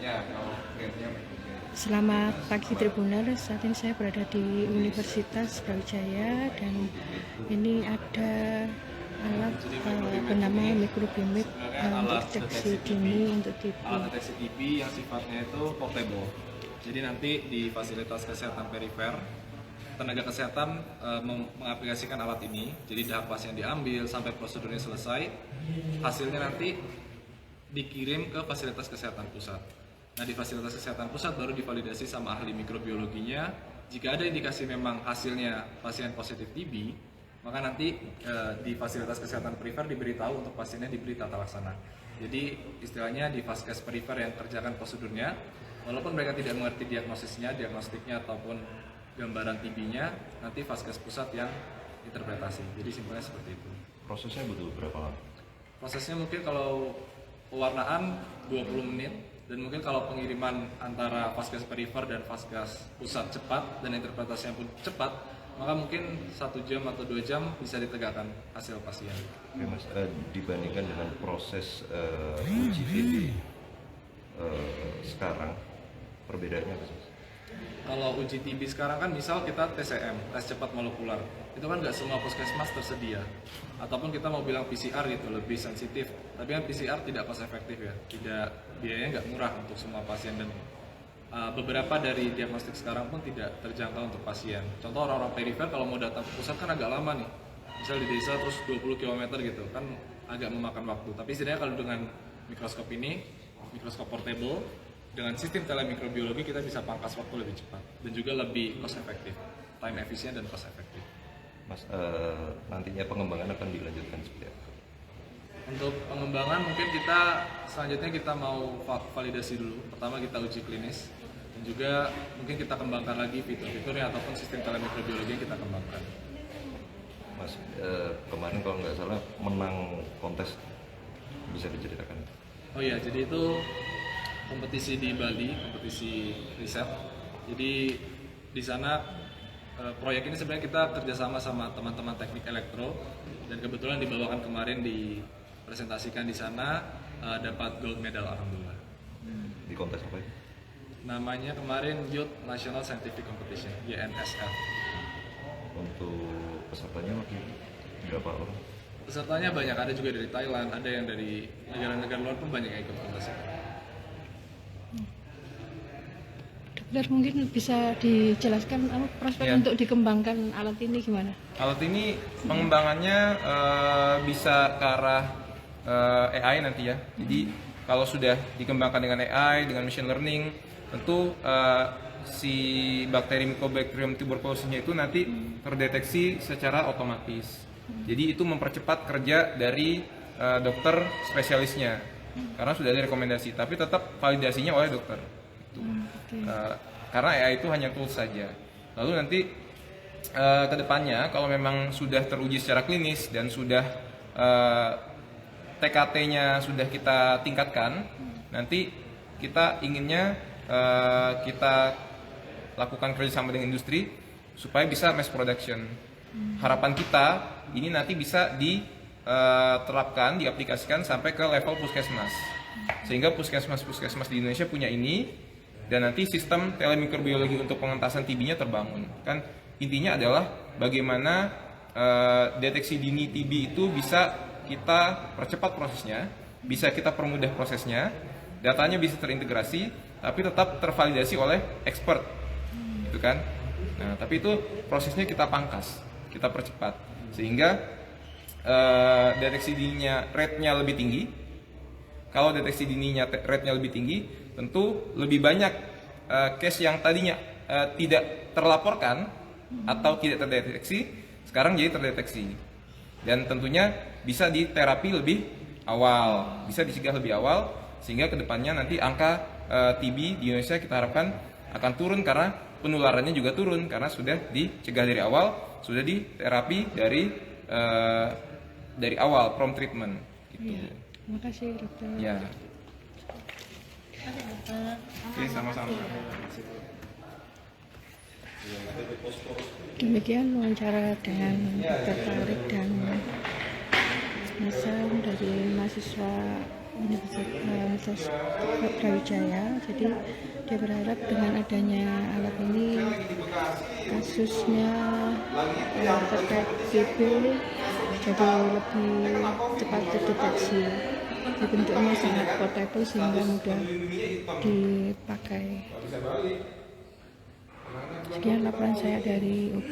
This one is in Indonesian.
Ya, kalau grade-nya micrograde. Selamat pagi Tribuner, saat ini saya berada di Universitas Brawijaya dan ini ada alat bernama microbimib Sebenarnya untuk alat deteksi deteksi TB, dini untuk TB. alat deteksi TB yang sifatnya itu portable. Jadi nanti di fasilitas kesehatan perifer, tenaga kesehatan mengaplikasikan alat ini. Jadi tahap pasien diambil sampai prosedurnya selesai, hasilnya nanti dikirim ke fasilitas kesehatan pusat. Nah, di fasilitas kesehatan pusat baru divalidasi sama ahli mikrobiologinya. Jika ada indikasi memang hasilnya pasien positif TB, maka nanti di fasilitas kesehatan perifer diberitahu untuk pasiennya diberi tata laksana. Jadi istilahnya di vaskes perifer yang kerjakan prosedurnya, walaupun mereka tidak mengerti diagnostiknya ataupun gambaran TB-nya, nanti vaskes pusat yang interpretasi. Jadi simpelnya seperti itu. Prosesnya butuh berapa lama? Prosesnya mungkin kalau pewarnaan 20 menit, dan mungkin kalau pengiriman antara vaskes perifer dan vaskes pusat cepat dan interpretasinya pun cepat, maka mungkin 1 jam atau 2 jam bisa ditegakkan hasil pasien. Oke Mas, dibandingkan dengan proses uji TB sekarang, perbedaannya apa sih? Kalau uji TB sekarang kan misal kita TCM, tes cepat molekuler, itu kan nggak semua puskesmas tersedia. Ataupun kita mau bilang PCR gitu, lebih sensitif. Tapi kan PCR tidak cost efektif ya, biayanya nggak murah untuk semua pasien, dan beberapa dari diagnostik sekarang pun tidak terjangkau untuk pasien. Contoh orang-orang perifer kalau mau datang ke pusat kan agak lama nih. Misal di desa terus 20 km gitu, kan agak memakan waktu. Tapi setidaknya kalau dengan mikroskop ini, mikroskop portable, dengan sistem telemikrobiologi kita bisa pangkas waktu lebih cepat dan juga lebih cost efektif, time efisien dan cost efektif. Mas, nantinya pengembangan akan dilanjutkan seperti apa? Untuk pengembangan mungkin kita selanjutnya kita mau validasi dulu. Pertama kita uji klinis dan juga mungkin kita kembangkan lagi fitur-fiturnya ataupun sistem telemikrobiologi yang kita kembangkan. Mas, kemarin kalau nggak salah menang kontes, bisa diceritakan? Oh iya, jadi itu kompetisi di Bali, kompetisi riset. Jadi di sana proyek ini sebenarnya kita kerjasama sama teman-teman teknik elektro, dan kebetulan dibawakan kemarin dipresentasikan di sana, dapat gold medal alhamdulillah. Di kontes apa ya? Namanya kemarin Youth National Scientific Competition, YNSF. Untuk pesertanya waktu itu berapa orang? Pesertanya banyak, ada juga dari Thailand, ada yang dari negara-negara luar pun banyak yang ikut kontes. Dokter, mungkin bisa dijelaskan prospek untuk dikembangkan alat ini gimana? Alat ini pengembangannya bisa ke arah AI nanti ya. Jadi kalau sudah dikembangkan dengan AI, dengan machine learning, tentu si bakteri Mycobacterium tuberculosisnya itu nanti terdeteksi secara otomatis. Jadi itu mempercepat kerja dari dokter spesialisnya, karena sudah ada rekomendasi. Tapi tetap validasinya oleh dokter. Karena AI itu hanya tools saja. Lalu nanti kedepannya kalau memang sudah teruji secara klinis dan sudah TKT-nya sudah kita tingkatkan, nanti kita inginnya kita lakukan kerjasama dengan industri supaya bisa mass production. Harapan kita ini nanti bisa diterapkan, diaplikasikan sampai ke level puskesmas, sehingga puskesmas di Indonesia punya ini, dan nanti sistem telemikrobiologi untuk pengentasan TB-nya terbangun. Kan intinya adalah bagaimana deteksi dini TB itu bisa kita percepat prosesnya, bisa kita permudah prosesnya, datanya bisa terintegrasi, tapi tetap tervalidasi oleh expert, gitu kan? Nah, tapi itu prosesnya kita pangkas, kita percepat, sehingga deteksi dininya rate-nya lebih tinggi. Kalau deteksi dininya rate-nya lebih tinggi, tentu lebih banyak case yang tadinya tidak terlaporkan atau tidak terdeteksi, sekarang jadi terdeteksi. Dan tentunya bisa diterapi lebih awal, bisa dicegah lebih awal, sehingga kedepannya nanti angka TB di Indonesia kita harapkan akan turun, karena penularannya juga turun, karena sudah dicegah dari awal, sudah diterapi dari awal, prompt treatment. Gitu. Ya, terima kasih dokter. Ya. Oke, sama-sama. Demikian wawancara dengan Dr. Tarik dan Hasan dari mahasiswa Universitas Brawijaya. Jadi dia berharap dengan adanya alat ini kasusnya terkait TB jadi lebih cepat terdeteksi. Di bentuknya sangat portable sehingga mudah dipakai. Sekian laporan saya dari UP.